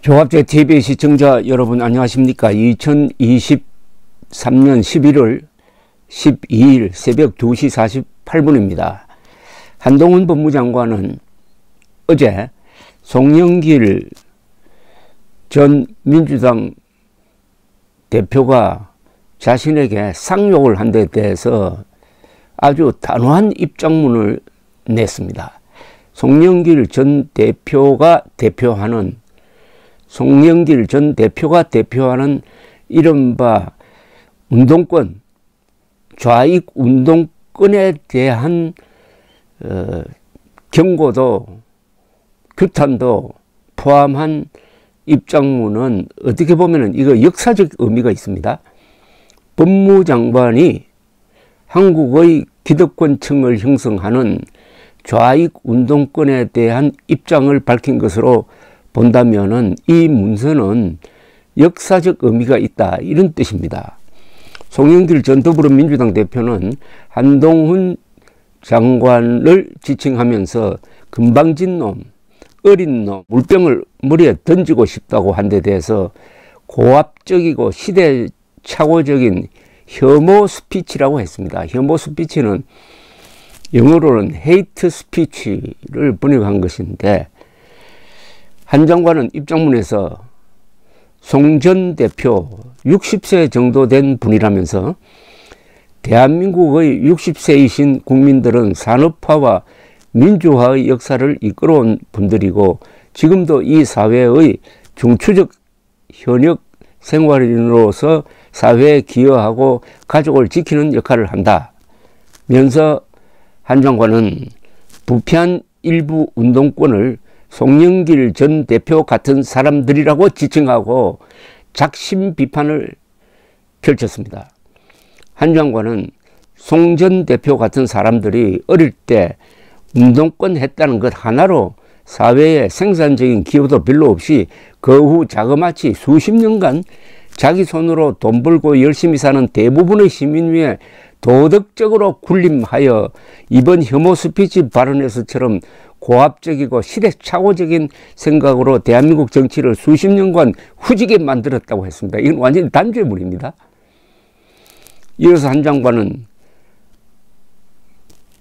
조갑제 TV 시청자 여러분 안녕하십니까. 2023년 11월 12일 새벽 2시 48분입니다. 한동훈 법무장관은 어제 송영길 전 민주당 대표가 자신에게 쌍욕을 한 데 대해서 아주 단호한 입장문을 냈습니다. 송영길 전 대표가 대표하는 이른바 운동권, 좌익 운동권에 대한 경고도 규탄도 포함한 입장문은 어떻게 보면 이거 역사적 의미가 있습니다. 법무장관이 한국의 기득권층을 형성하는 좌익 운동권에 대한 입장을 밝힌 것으로 본다면은 이 문서는 역사적 의미가 있다, 이런 뜻입니다. 송영길 전 더불어민주당 대표는 한동훈 장관을 지칭하면서 건방진 놈, 어린 놈, 물병을 머리에 던지고 싶다고 한 데 대해서 고압적이고 시대착오적인 혐오 스피치라고 했습니다. 혐오 스피치는 영어로는 헤이트 스피치를 번역한 것인데, 한 장관은 입장문에서 송 전 대표 60세 정도 된 분이라면서 대한민국의 60세이신 국민들은 산업화와 민주화의 역사를 이끌어온 분들이고 지금도 이 사회의 중추적 현역 생활인으로서 사회에 기여하고 가족을 지키는 역할을 한다면서 한 장관은 부패한 일부 운동권을 송영길 전 대표 같은 사람들이라고 지칭하고 작심 비판을 펼쳤습니다. 한 장관은 송 전 대표 같은 사람들이 어릴 때 운동권 했다는 것 하나로 사회에 생산적인 기여도 별로 없이 그 후 자그마치 수십 년간 자기 손으로 돈 벌고 열심히 사는 대부분의 시민 위에 도덕적으로 군림하여 이번 혐오 스피치 발언에서처럼 고압적이고 시대착오적인 생각으로 대한민국 정치를 수십 년간 후지게 만들었다고 했습니다. 이건 완전히 단죄물입니다. 이어서 한 장관은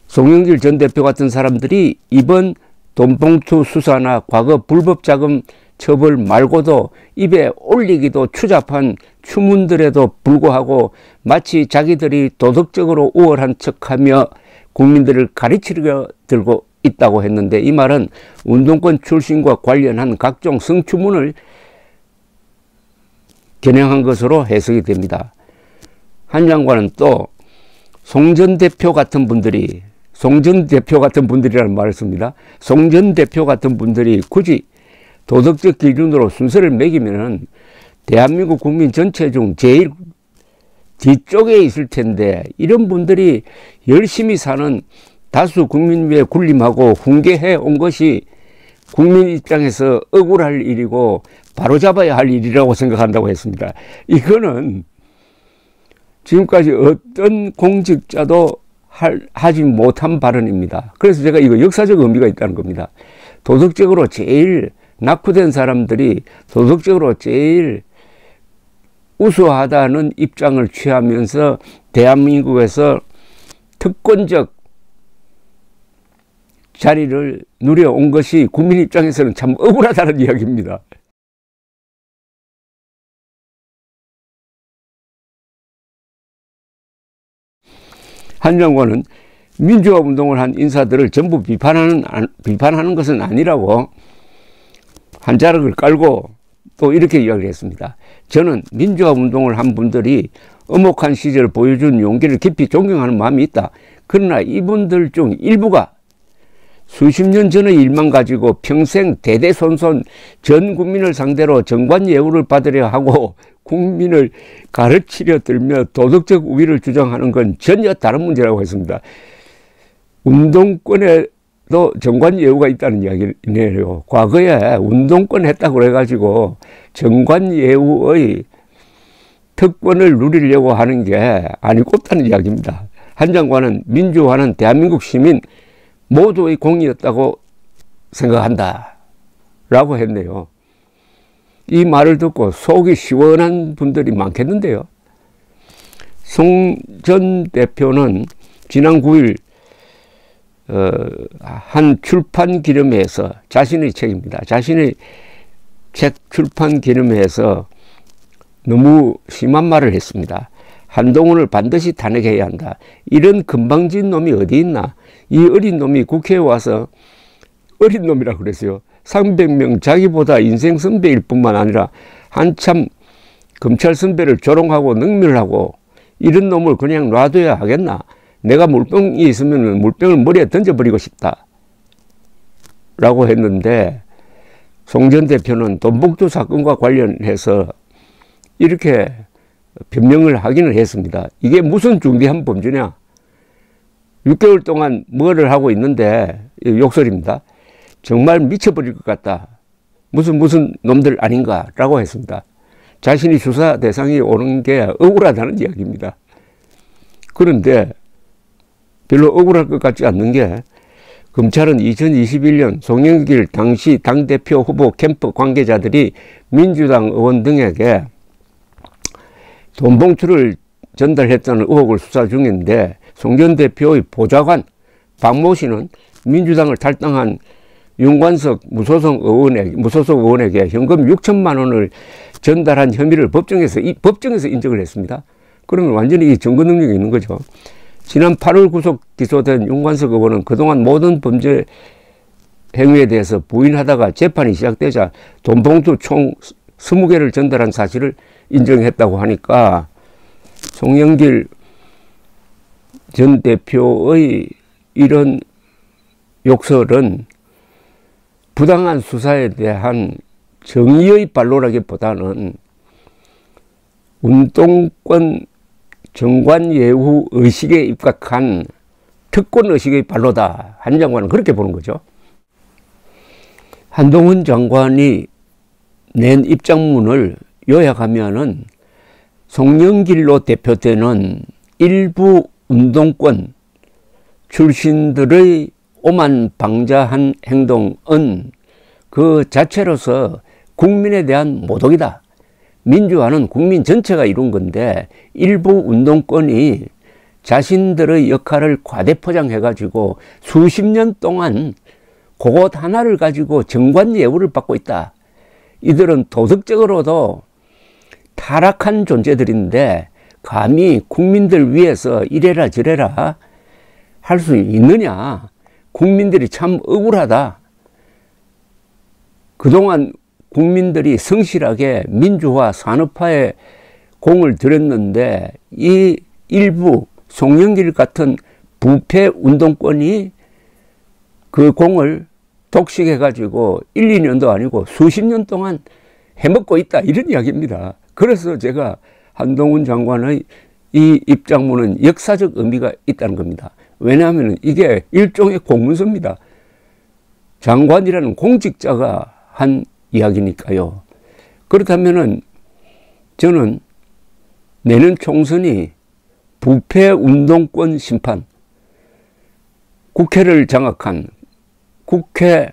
송영길 전 대표 같은 사람들이 이번 돈봉투 수사나 과거 불법 자금 처벌 말고도 입에 올리기도 추잡한 추문들에도 불구하고 마치 자기들이 도덕적으로 우월한 척하며 국민들을 가르치려 들고 있다고 했는데, 이 말은 운동권 출신과 관련한 각종 성추문을 겨냥한 것으로 해석이 됩니다. 한 장관은 또 송 전 대표 같은 분들이, 송 전 대표 같은 분들이라는 말을 씁니다. 송 전 대표 같은 분들이 굳이 도덕적 기준으로 순서를 매기면은 대한민국 국민 전체 중 제일 뒤쪽에 있을 텐데, 이런 분들이 열심히 사는 다수 국민 위에 군림하고 훈계해 온 것이 국민 입장에서 억울할 일이고 바로잡아야 할 일이라고 생각한다고 했습니다. 이거는 지금까지 어떤 공직자도 하지 못한 발언입니다. 그래서 제가 이거 역사적 의미가 있다는 겁니다. 도덕적으로 제일 낙후된 사람들이 도덕적으로 제일 우수하다는 입장을 취하면서 대한민국에서 특권적 자리를 누려온 것이 국민 입장에서는 참 억울하다는 이야기입니다. 한 장관은 민주화 운동을 한 인사들을 전부 비판하는 것은 아니라고 한 자락을 깔고 또 이렇게 이야기를 했습니다. 저는 민주화 운동을 한 분들이 엄혹한 시절을 보여준 용기를 깊이 존경하는 마음이 있다. 그러나 이분들 중 일부가 수십 년 전의 일만 가지고 평생 대대손손 전 국민을 상대로 정관예우를 받으려 하고 국민을 가르치려 들며 도덕적 우위를 주장하는 건 전혀 다른 문제라고 했습니다. 운동권에도 정관예우가 있다는 이야기네요. 과거에 운동권 했다고 그래가지고 정관예우의 특권을 누리려고 하는 게 아니꼽다는 이야기입니다. 한 장관은 민주화는 대한민국 시민 모두의 공이었다고 생각한다 라고 했네요. 이 말을 듣고 속이 시원한 분들이 많겠는데요. 송 전 대표는 지난 9일 한 출판 기념회에서 자신의 책입니다. 자신의 책 출판 기념회에서 너무 심한 말을 했습니다. 한동훈을 반드시 탄핵해야 한다. 이런 건방진 놈이 어디 있나. 이 어린 놈이 국회에 와서 어린 놈이라고 그랬어요. 300명 자기보다 인생 선배일 뿐만 아니라 한참 검찰 선배를 조롱하고 능멸하고 이런 놈을 그냥 놔둬야 하겠나. 내가 물병이 있으면 물병을 머리에 던져버리고 싶다 라고 했는데, 송 전 대표는 돈봉투 사건과 관련해서 이렇게 변명을 하기는 했습니다. 이게 무슨 중대한 범죄냐. 6개월 동안 뭐를 하고 있는데, 욕설입니다. 정말 미쳐버릴 것 같다. 무슨 놈들 아닌가 라고 했습니다. 자신이 수사 대상이 오는 게 억울하다는 이야기입니다. 그런데 별로 억울할 것 같지 않는 게, 검찰은 2021년 송영길 당시 당대표 후보 캠프 관계자들이 민주당 의원 등에게 돈봉투를 전달했다는 의혹을 수사 중인데, 송 전 대표의 보좌관 박모 씨는 민주당을 탈당한 윤관석 무소속 의원에게 현금 6천만 원을 전달한 혐의를 법정에서 인정을 했습니다. 그러면 완전히 이 증거 능력이 있는 거죠. 지난 8월 구속 기소된 윤관석 의원은 그동안 모든 범죄 행위에 대해서 부인하다가 재판이 시작되자 돈봉투 총 20개를 전달한 사실을 인정했다고 하니까, 송영길 전 대표의 이런 욕설은 부당한 수사에 대한 정의의 반로라기보다는 운동권 정관예우 의식에 입각한 특권 의식의 반로다. 한 장관은 그렇게 보는 거죠. 한동훈 장관이 낸 입장문을 요약하면은, 송영길로 대표되는 일부 운동권 출신들의 오만방자한 행동은 그 자체로서 국민에 대한 모독이다. 민주화는 국민 전체가 이룬 건데 일부 운동권이 자신들의 역할을 과대포장해가지고 수십 년 동안 그것 하나를 가지고 정관예우를 받고 있다. 이들은 도덕적으로도 타락한 존재들인데 감히 국민들 위해서 이래라 저래라 할 수 있느냐. 국민들이 참 억울하다. 그동안 국민들이 성실하게 민주화 산업화에 공을 들였는데 이 일부 송영길 같은 부패 운동권이 그 공을 독식해가지고 1, 2년도 아니고 수십 년 동안 해먹고 있다. 이런 이야기입니다. 그래서 제가 한동훈 장관의 이 입장문은 역사적 의미가 있다는 겁니다. 왜냐하면 이게 일종의 공문서입니다. 장관이라는 공직자가 한 이야기니까요. 그렇다면은 저는 내년 총선이 부패 운동권 심판, 국회를 장악한 국회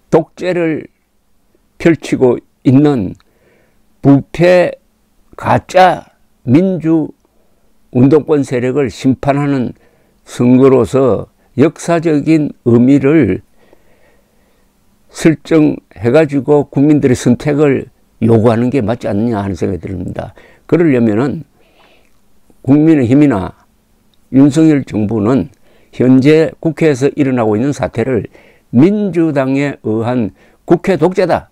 독재를 펼치고 있는 부패 가짜 민주 운동권 세력을 심판하는 선거로서 역사적인 의미를 설정해가지고 국민들의 선택을 요구하는 게 맞지 않느냐 하는 생각이 듭니다. 그러려면은 국민의힘이나 윤석열 정부는 현재 국회에서 일어나고 있는 사태를 민주당에 의한 국회 독재다.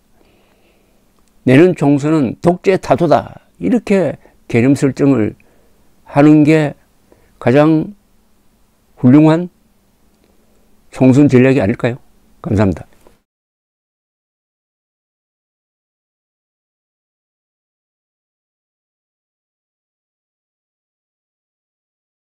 내년 총선은 독재 타도다. 이렇게 개념 설정을 하는 게 가장 훌륭한 총선 전략이 아닐까요? 감사합니다.